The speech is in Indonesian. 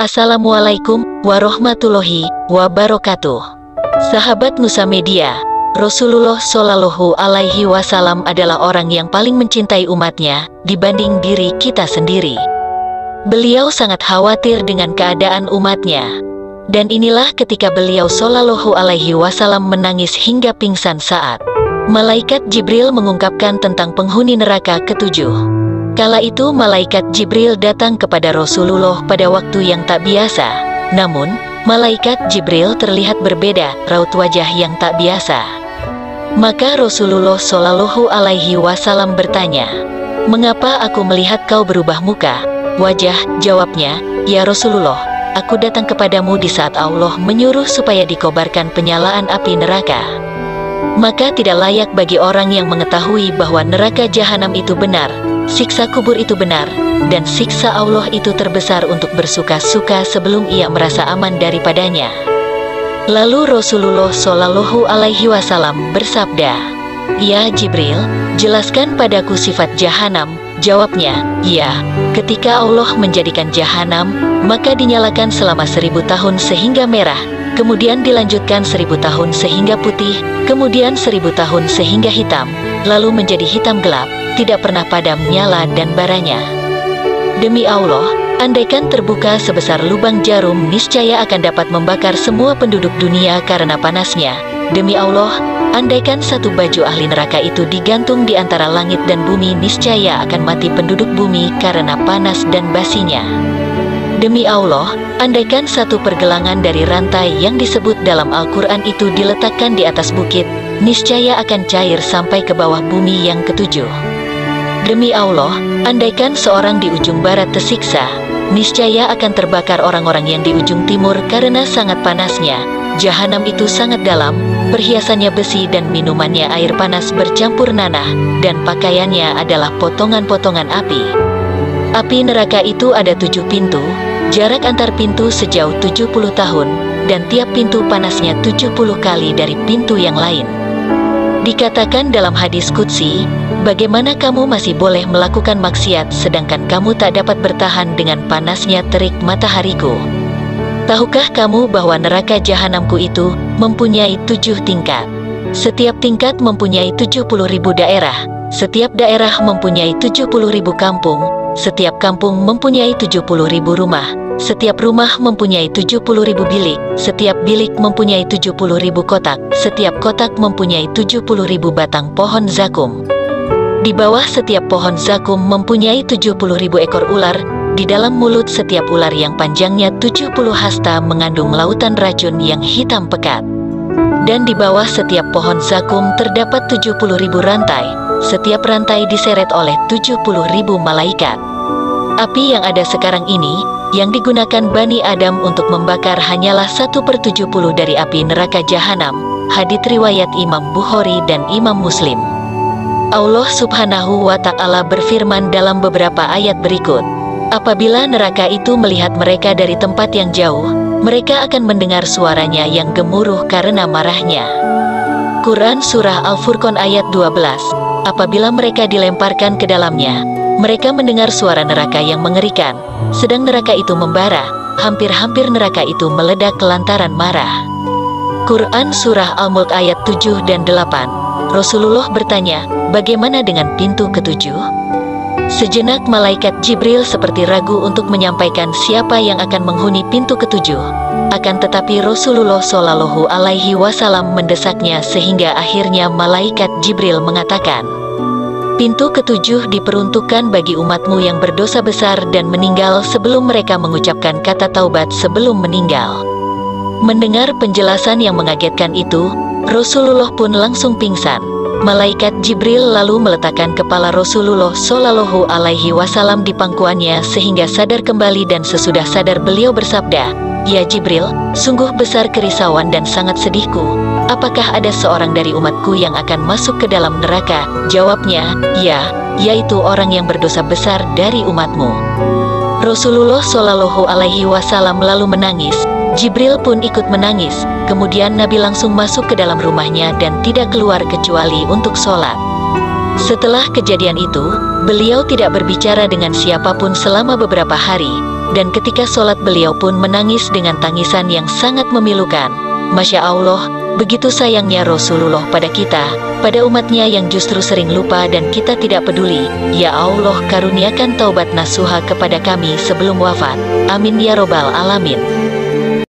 Assalamualaikum warahmatullahi wabarakatuh. Sahabat Nusa Media, Rasulullah Shallallahu Alaihi Wasallam adalah orang yang paling mencintai umatnya dibanding diri kita sendiri. Beliau sangat khawatir dengan keadaan umatnya. Dan inilah ketika beliau Shallallahu Alaihi Wasallam menangis hingga pingsan saat malaikat Jibril mengungkapkan tentang penghuni neraka ketujuh. Kala itu malaikat Jibril datang kepada Rasulullah pada waktu yang tak biasa. Namun, malaikat Jibril terlihat berbeda, raut wajah yang tak biasa. Maka Rasulullah Shallallahu Alaihi Wasallam bertanya, "Mengapa aku melihat kau berubah muka, wajah?" Jawabnya, "Ya Rasulullah, aku datang kepadamu di saat Allah menyuruh supaya dikobarkan penyalaan api neraka. Maka tidak layak bagi orang yang mengetahui bahwa neraka jahanam itu benar, siksa kubur itu benar, dan siksa Allah itu terbesar untuk bersuka-suka sebelum ia merasa aman daripadanya." Lalu Rasulullah Shallallahu Alaihi Wasallam bersabda, "Ya Jibril, jelaskan padaku sifat jahanam." Jawabnya, "Ya, ketika Allah menjadikan jahanam, maka dinyalakan selama 1000 tahun sehingga merah, kemudian dilanjutkan 1000 tahun sehingga putih, kemudian 1000 tahun sehingga hitam, lalu menjadi hitam gelap, tidak pernah padam nyala dan baranya. Demi Allah, andaikan terbuka sebesar lubang jarum, niscaya akan dapat membakar semua penduduk dunia karena panasnya. Demi Allah, andaikan satu baju ahli neraka itu digantung di antara langit dan bumi, niscaya akan mati penduduk bumi karena panas dan basinya. Demi Allah, andaikan satu pergelangan dari rantai yang disebut dalam Al-Quran itu diletakkan di atas bukit, niscaya akan cair sampai ke bawah bumi yang ketujuh. Demi Allah, andaikan seorang di ujung barat tersiksa, niscaya akan terbakar orang-orang yang di ujung timur karena sangat panasnya. Jahanam itu sangat dalam, perhiasannya besi dan minumannya air panas bercampur nanah, dan pakaiannya adalah potongan-potongan api. Api neraka itu ada 7 pintu, jarak antar pintu sejauh 70 tahun, dan tiap pintu panasnya 70 kali dari pintu yang lain. Dikatakan dalam hadis qudsi, bagaimana kamu masih boleh melakukan maksiat sedangkan kamu tak dapat bertahan dengan panasnya terik matahariku? Tahukah kamu bahwa neraka jahanamku itu mempunyai 7 tingkat? Setiap tingkat mempunyai 70.000 daerah, setiap daerah mempunyai 70.000 kampung, setiap kampung mempunyai 70.000 rumah, setiap rumah mempunyai 70.000 bilik, setiap bilik mempunyai 70.000 kotak, setiap kotak mempunyai 70.000 batang pohon zakum. Di bawah setiap pohon zakum mempunyai 70.000 ekor ular, di dalam mulut setiap ular yang panjangnya 70 hasta mengandung lautan racun yang hitam pekat. Dan di bawah setiap pohon zakum terdapat 70.000 rantai, setiap rantai diseret oleh 70.000 malaikat. Api yang ada sekarang ini, yang digunakan Bani Adam untuk membakar hanyalah 1/70 dari api neraka jahanam. Hadits riwayat Imam Bukhari dan Imam Muslim. Allah Subhanahu wa Ta'ala berfirman dalam beberapa ayat berikut, apabila neraka itu melihat mereka dari tempat yang jauh, mereka akan mendengar suaranya yang gemuruh karena marahnya. Quran Surah Al-Furqan ayat 12. Apabila mereka dilemparkan ke dalamnya, mereka mendengar suara neraka yang mengerikan, sedang neraka itu membara, hampir-hampir neraka itu meledak lantaran marah. Quran Surah Al-Mulk ayat 7 dan 8. Rasulullah bertanya, bagaimana dengan pintu ketujuh? Sejenak malaikat Jibril seperti ragu untuk menyampaikan siapa yang akan menghuni pintu ketujuh. Akan tetapi Rasulullah Shallallahu Alaihi Wasallam mendesaknya sehingga akhirnya malaikat Jibril mengatakan, pintu ketujuh diperuntukkan bagi umatmu yang berdosa besar dan meninggal sebelum mereka mengucapkan kata taubat sebelum meninggal. Mendengar penjelasan yang mengagetkan itu, Rasulullah pun langsung pingsan. Malaikat Jibril lalu meletakkan kepala Rasulullah Shallallahu Alaihi Wasallam di pangkuannya sehingga sadar kembali, dan sesudah sadar beliau bersabda, "Ya Jibril, sungguh besar kerisauan dan sangat sedihku. Apakah ada seorang dari umatku yang akan masuk ke dalam neraka?" Jawabnya, "Ya, yaitu orang yang berdosa besar dari umatmu." Rasulullah Shallallahu Alaihi Wasallam lalu menangis. Jibril pun ikut menangis. Kemudian Nabi langsung masuk ke dalam rumahnya dan tidak keluar kecuali untuk sholat. Setelah kejadian itu, beliau tidak berbicara dengan siapapun selama beberapa hari. dan ketika sholat beliau pun menangis dengan tangisan yang sangat memilukan. Masya Allah, begitu sayangnya Rasulullah pada kita, pada umatnya yang justru sering lupa dan kita tidak peduli. Ya Allah, karuniakan taubat nasuha kepada kami sebelum wafat. Amin ya robbal alamin.